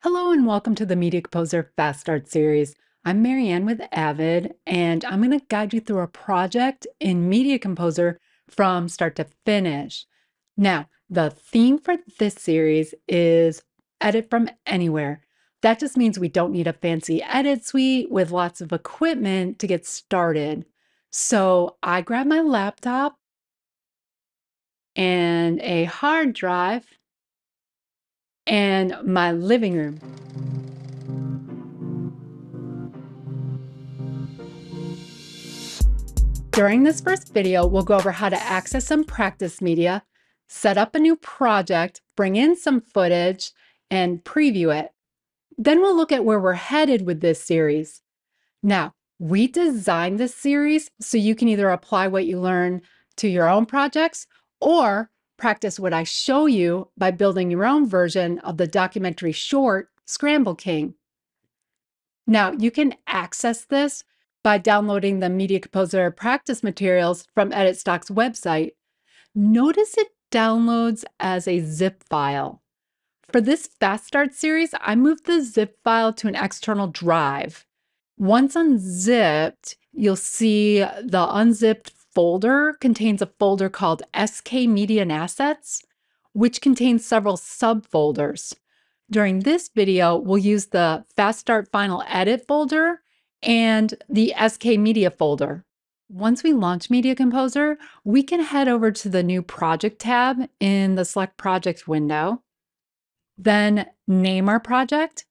Hello and welcome to the Media Composer Fast Start series. I'm Marianne with Avid, and I'm going to guide you through a project in Media Composer from start to finish. Now, the theme for this series is edit from anywhere. That just means we don't need a fancy edit suite with lots of equipment to get started. So I grabbed my laptop and a hard drive and my living room. During this first video, we'll go over how to access some practice media, set up a new project, bring in some footage, and preview it. Then we'll look at where we're headed with this series. Now, we designed this series so you can either apply what you learn to your own projects or practice what I show you by building your own version of the documentary short, Scramble King. Now, you can access this by downloading the Media Composer practice materials from EditStock's website. Notice it downloads as a zip file. For this Fast Start series, I moved the zip file to an external drive. Once unzipped, you'll see the unzipped folder contains a folder called SK Media and Assets, which contains several subfolders. During this video, we'll use the Fast Start Final Edit folder and the SK Media folder. Once we launch Media Composer, we can head over to the New Project tab in the Select Project window, then name our project,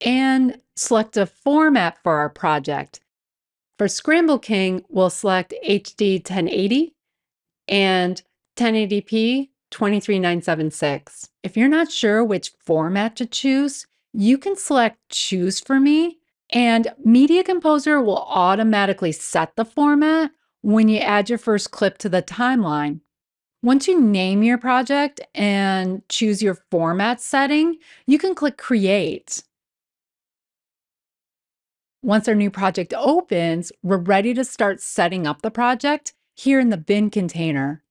and select a format for our project. For Scramble King, we'll select HD 1080 and 1080p 23976. If you're not sure which format to choose, you can select Choose for Me, and Media Composer will automatically set the format when you add your first clip to the timeline. Once you name your project and choose your format setting, you can click Create. Once our new project opens, we're ready to start setting up the project here in the bin container.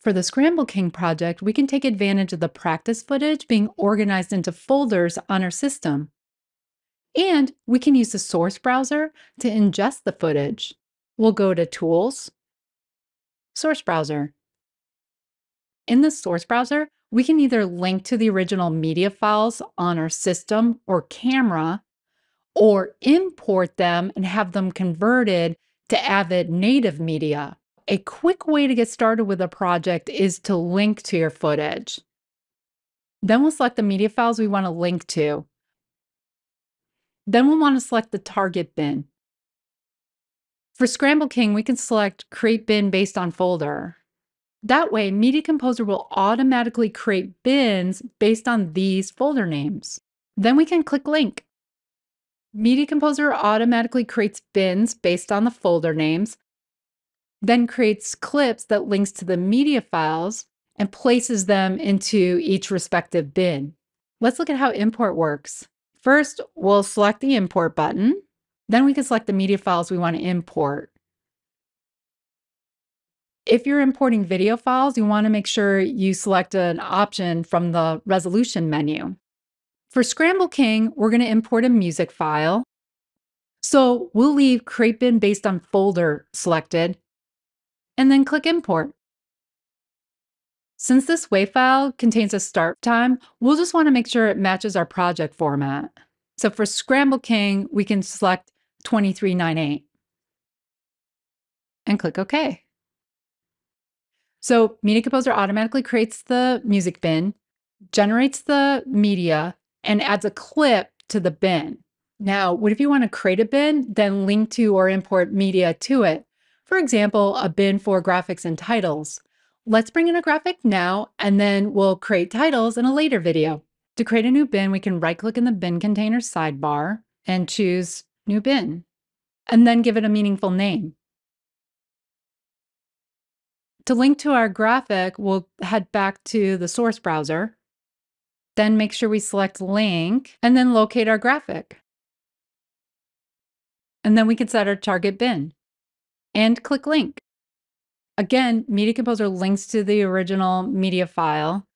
For the Scramble King project, we can take advantage of the practice footage being organized into folders on our system. And we can use the source browser to ingest the footage. We'll go to Tools, Source Browser. In the source browser, we can either link to the original media files on our system or camera, or import them and have them converted to Avid native media. A quick way to get started with a project is to link to your footage. Then we'll select the media files we want to link to. Then we'll want to select the target bin. For Scramble King, we can select Create Bin based on folder. That way, Media Composer will automatically create bins based on these folder names. Then we can click Link. Media Composer automatically creates bins based on the folder names, then creates clips that links to the media files and places them into each respective bin. Let's look at how import works. First, we'll select the import button. Then we can select the media files we want to import. If you're importing video files, you want to make sure you select an option from the resolution menu. For Scramble King, we're going to import a music file. So we'll leave Create Bin based on folder selected, and then click Import. Since this WAV file contains a start time, we'll just want to make sure it matches our project format. So for Scramble King, we can select 2398 and click OK. So Media Composer automatically creates the music bin, generates the media, and adds a clip to the bin. Now, what if you want to create a bin, then link to or import media to it? For example, a bin for graphics and titles. Let's bring in a graphic now, and then we'll create titles in a later video. To create a new bin, we can right-click in the bin container sidebar and choose New Bin, and then give it a meaningful name. To link to our graphic, we'll head back to the source browser, then make sure we select Link, and then locate our graphic. And then we can set our target bin and click Link. Again, Media Composer links to the original media file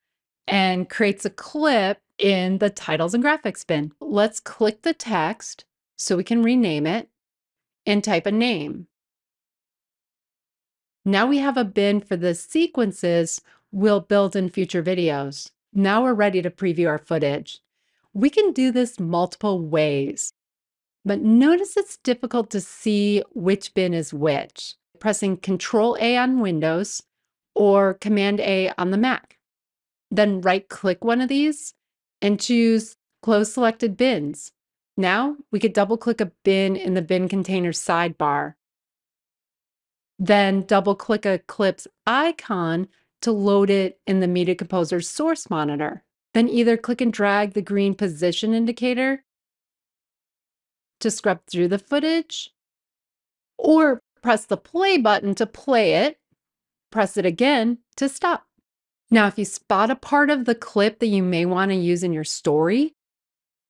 and creates a clip in the titles and graphics bin. Let's click the text so we can rename it and type a name. Now we have a bin for the sequences we'll build in future videos. Now we're ready to preview our footage. We can do this multiple ways, but notice it's difficult to see which bin is which. Pressing Control-A on Windows or Command-A on the Mac. Then right-click one of these and choose Close Selected Bins. Now we could double-click a bin in the bin container sidebar. Then double-click a clip's icon to load it in the Media Composer source monitor. Then either click and drag the green position indicator to scrub through the footage, or press the play button to play it, press it again to stop. Now, if you spot a part of the clip that you may want to use in your story,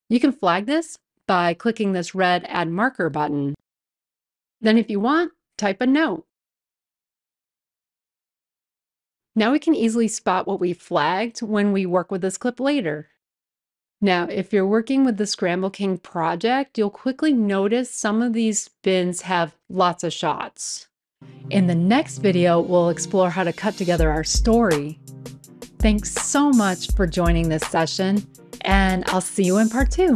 you can flag this by clicking this red Add Marker button. Then if you want, type a note. Now we can easily spot what we flagged when we work with this clip later. Now, if you're working with the Scramble King project, you'll quickly notice some of these bins have lots of shots. In the next video, we'll explore how to cut together our story. Thanks so much for joining this session, and I'll see you in part 2.